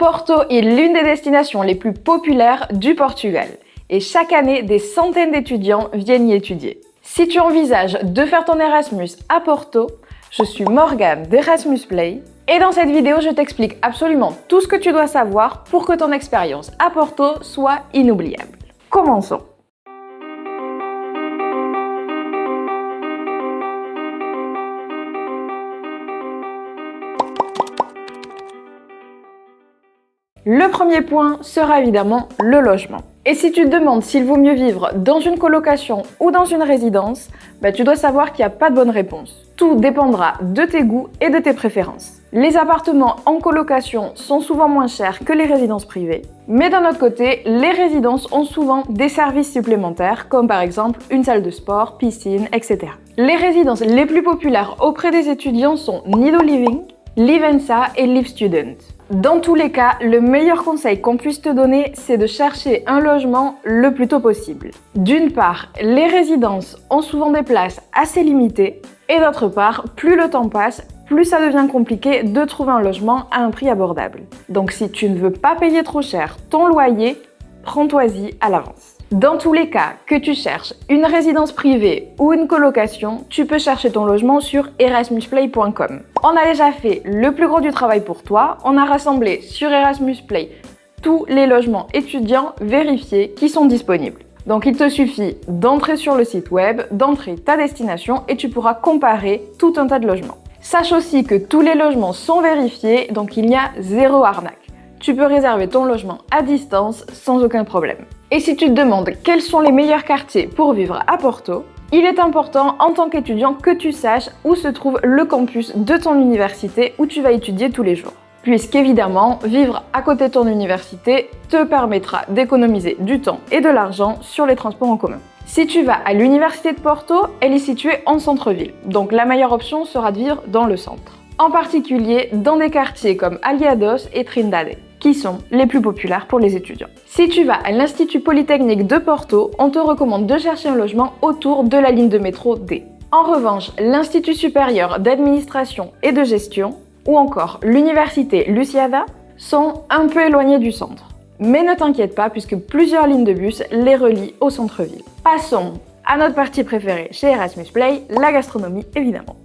Porto est l'une des destinations les plus populaires du Portugal et chaque année, des centaines d'étudiants viennent y étudier. Si tu envisages de faire ton Erasmus à Porto, je suis Morgane d'Erasmus Play et dans cette vidéo, je t'explique absolument tout ce que tu dois savoir pour que ton expérience à Porto soit inoubliable. Commençons. Le premier point sera évidemment le logement. Et si tu te demandes s'il vaut mieux vivre dans une colocation ou dans une résidence, tu dois savoir qu'il n'y a pas de bonne réponse. Tout dépendra de tes goûts et de tes préférences. Les appartements en colocation sont souvent moins chers que les résidences privées, mais d'un autre côté, les résidences ont souvent des services supplémentaires, comme par exemple une salle de sport, piscine, etc. Les résidences les plus populaires auprès des étudiants sont Nido Living, Livenza et Live Student. Dans tous les cas, le meilleur conseil qu'on puisse te donner, c'est de chercher un logement le plus tôt possible. D'une part, les résidences ont souvent des places assez limitées, et d'autre part, plus le temps passe, plus ça devient compliqué de trouver un logement à un prix abordable. Donc si tu ne veux pas payer trop cher ton loyer, prends-toi-y à l'avance. Dans tous les cas, que tu cherches une résidence privée ou une colocation, tu peux chercher ton logement sur erasmusplay.com. On a déjà fait le plus gros du travail pour toi, on a rassemblé sur Erasmus Play tous les logements étudiants vérifiés qui sont disponibles. Donc il te suffit d'entrer sur le site web, d'entrer ta destination et tu pourras comparer tout un tas de logements. Sache aussi que tous les logements sont vérifiés, donc il y a zéro arnaque. Tu peux réserver ton logement à distance sans aucun problème. Et si tu te demandes quels sont les meilleurs quartiers pour vivre à Porto, il est important en tant qu'étudiant que tu saches où se trouve le campus de ton université où tu vas étudier tous les jours. Puisqu'évidemment, vivre à côté de ton université te permettra d'économiser du temps et de l'argent sur les transports en commun. Si tu vas à l'université de Porto, elle est située en centre-ville, donc la meilleure option sera de vivre dans le centre. En particulier dans des quartiers comme Aliados et Trindade, qui sont les plus populaires pour les étudiants. Si tu vas à l'Institut Polytechnique de Porto, on te recommande de chercher un logement autour de la ligne de métro D. En revanche, l'Institut supérieur d'administration et de gestion, ou encore l'Université Lusíada, sont un peu éloignés du centre. Mais ne t'inquiète pas puisque plusieurs lignes de bus les relient au centre-ville. Passons à notre partie préférée chez Erasmus Play, la gastronomie évidemment.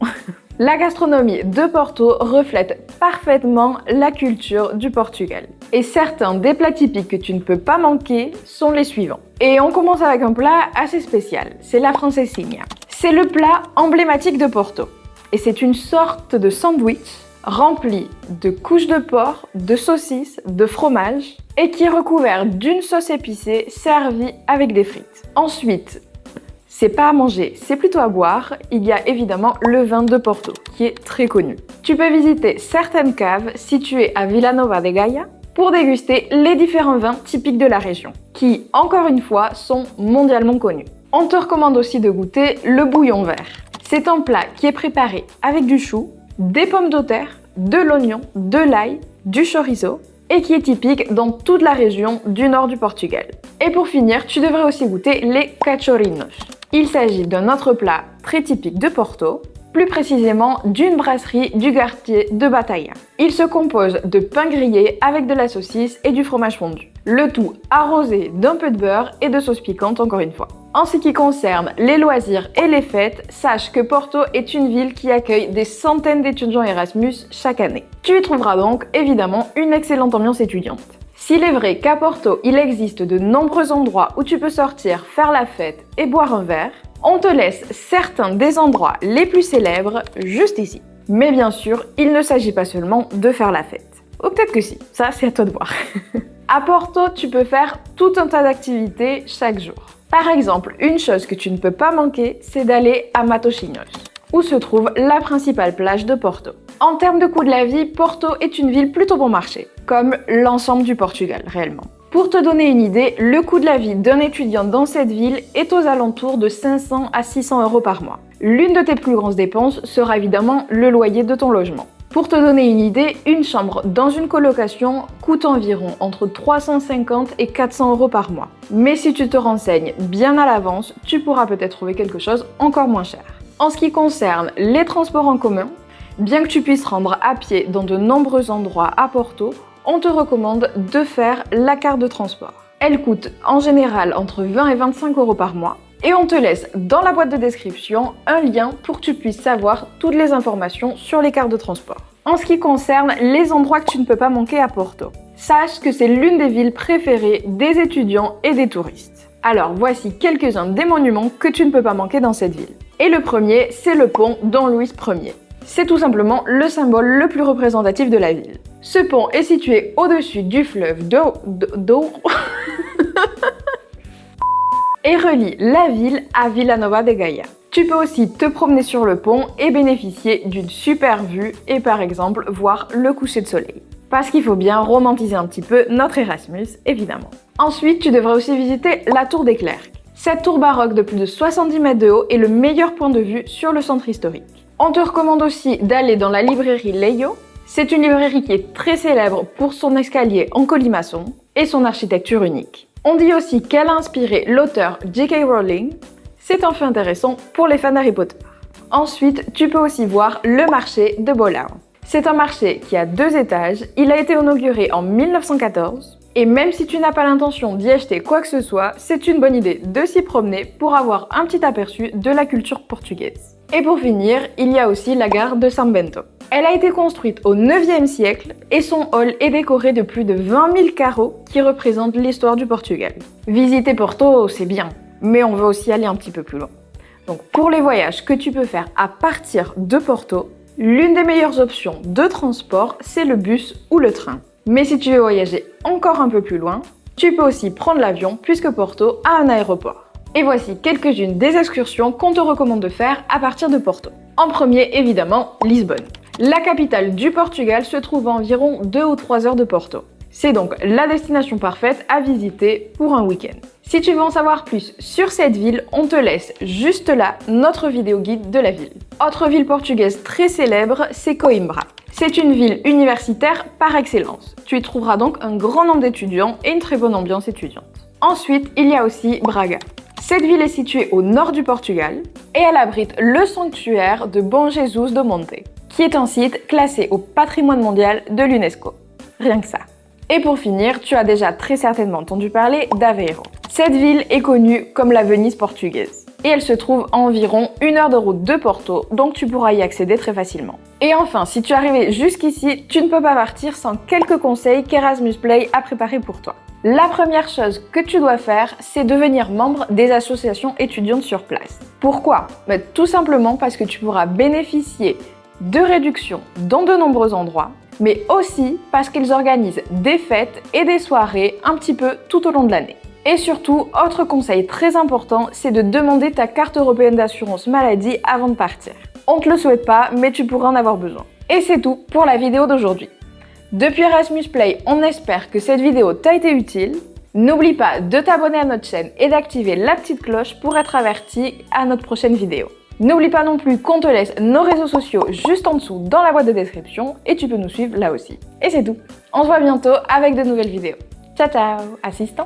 La gastronomie de Porto reflète parfaitement la culture du Portugal. Et certains des plats typiques que tu ne peux pas manquer sont les suivants. Et on commence avec un plat assez spécial, c'est la francesinha. C'est le plat emblématique de Porto. Et c'est une sorte de sandwich rempli de couches de porc, de saucisses, de fromage et qui est recouvert d'une sauce épicée servie avec des frites. Ensuite, c'est pas à manger, c'est plutôt à boire. Il y a évidemment le vin de Porto, qui est très connu. Tu peux visiter certaines caves situées à Vila Nova de Gaia pour déguster les différents vins typiques de la région, qui, encore une fois, sont mondialement connus. On te recommande aussi de goûter le bouillon vert. C'est un plat qui est préparé avec du chou, des pommes de terre, de l'oignon, de l'ail, du chorizo, et qui est typique dans toute la région du nord du Portugal. Et pour finir, tu devrais aussi goûter les cachorrinos. Il s'agit d'un autre plat très typique de Porto, plus précisément d'une brasserie du quartier de Bataia. Il se compose de pain grillé avec de la saucisse et du fromage fondu. Le tout arrosé d'un peu de beurre et de sauce piquante encore une fois. En ce qui concerne les loisirs et les fêtes, sache que Porto est une ville qui accueille des centaines d'étudiants Erasmus chaque année. Tu y trouveras donc évidemment une excellente ambiance étudiante. S'il est vrai qu'à Porto, il existe de nombreux endroits où tu peux sortir, faire la fête et boire un verre, on te laisse certains des endroits les plus célèbres juste ici. Mais bien sûr, il ne s'agit pas seulement de faire la fête. Ou peut-être que si, ça c'est à toi de voir. À Porto, tu peux faire tout un tas d'activités chaque jour. Par exemple, une chose que tu ne peux pas manquer, c'est d'aller à Matosinhos, où se trouve la principale plage de Porto. En termes de coût de la vie, Porto est une ville plutôt bon marché, comme l'ensemble du Portugal réellement. Pour te donner une idée, le coût de la vie d'un étudiant dans cette ville est aux alentours de 500 à 600 € par mois. L'une de tes plus grosses dépenses sera évidemment le loyer de ton logement. Pour te donner une idée, une chambre dans une colocation coûte environ entre 350 et 400 € par mois. Mais si tu te renseignes bien à l'avance, tu pourras peut-être trouver quelque chose encore moins cher. En ce qui concerne les transports en commun, bien que tu puisses rendre à pied dans de nombreux endroits à Porto, on te recommande de faire la carte de transport. Elle coûte en général entre 20 et 25 € par mois. Et on te laisse dans la boîte de description un lien pour que tu puisses savoir toutes les informations sur les cartes de transport. En ce qui concerne les endroits que tu ne peux pas manquer à Porto, sache que c'est l'une des villes préférées des étudiants et des touristes. Alors voici quelques-uns des monuments que tu ne peux pas manquer dans cette ville. Et le premier, c'est le pont Dom Luís Ier. C'est tout simplement le symbole le plus représentatif de la ville. Ce pont est situé au-dessus du fleuve Douro et relie la ville à Vila Nova de Gaia. Tu peux aussi te promener sur le pont et bénéficier d'une super vue et par exemple voir le coucher de soleil. Parce qu'il faut bien romantiser un petit peu notre Erasmus, évidemment. Ensuite, tu devrais aussi visiter la Tour des Clercs. Cette tour baroque de plus de 70 mètres de haut est le meilleur point de vue sur le centre historique. On te recommande aussi d'aller dans la librairie Leio. C'est une librairie qui est très célèbre pour son escalier en colimaçon et son architecture unique. On dit aussi qu'elle a inspiré l'auteur J.K. Rowling. C'est un fait intéressant pour les fans d'Harry Potter. Ensuite, tu peux aussi voir le marché de Bolão. C'est un marché qui a 2 étages, il a été inauguré en 1914 et même si tu n'as pas l'intention d'y acheter quoi que ce soit, c'est une bonne idée de s'y promener pour avoir un petit aperçu de la culture portugaise. Et pour finir, il y a aussi la gare de São Bento. Elle a été construite au 9e siècle et son hall est décoré de plus de 20 000 carreaux qui représentent l'histoire du Portugal. Visiter Porto, c'est bien, mais on veut aussi aller un petit peu plus loin. Donc pour les voyages que tu peux faire à partir de Porto, l'une des meilleures options de transport, c'est le bus ou le train. Mais si tu veux voyager encore un peu plus loin, tu peux aussi prendre l'avion puisque Porto a un aéroport. Et voici quelques-unes des excursions qu'on te recommande de faire à partir de Porto. En premier, évidemment, Lisbonne. La capitale du Portugal se trouve à environ 2 ou 3 heures de Porto. C'est donc la destination parfaite à visiter pour un week-end. Si tu veux en savoir plus sur cette ville, on te laisse juste là notre vidéo guide de la ville. Autre ville portugaise très célèbre, c'est Coimbra. C'est une ville universitaire par excellence. Tu y trouveras donc un grand nombre d'étudiants et une très bonne ambiance étudiante. Ensuite, il y a aussi Braga. Cette ville est située au nord du Portugal et elle abrite le sanctuaire de Bom Jesus do Monte, qui est un site classé au patrimoine mondial de l'UNESCO. Rien que ça. Et pour finir, tu as déjà très certainement entendu parler d'Aveiro. Cette ville est connue comme la Venise portugaise. Et elle se trouve à environ 1 heure de route de Porto, donc tu pourras y accéder très facilement. Et enfin, si tu es arrivé jusqu'ici, tu ne peux pas partir sans quelques conseils qu'Erasmus Play a préparés pour toi. La première chose que tu dois faire, c'est devenir membre des associations étudiantes sur place. Pourquoi? Tout simplement parce que tu pourras bénéficier de réductions dans de nombreux endroits, mais aussi parce qu'ils organisent des fêtes et des soirées un petit peu tout au long de l'année. Et surtout, autre conseil très important, c'est de demander ta carte européenne d'assurance maladie avant de partir. On ne te le souhaite pas, mais tu pourras en avoir besoin. Et c'est tout pour la vidéo d'aujourd'hui. Depuis Erasmus Play, on espère que cette vidéo t'a été utile. N'oublie pas de t'abonner à notre chaîne et d'activer la petite cloche pour être averti à notre prochaine vidéo. N'oublie pas non plus qu'on te laisse nos réseaux sociaux juste en dessous dans la boîte de description et tu peux nous suivre là aussi. Et c'est tout. On se voit bientôt avec de nouvelles vidéos. Ciao ciao, assistant!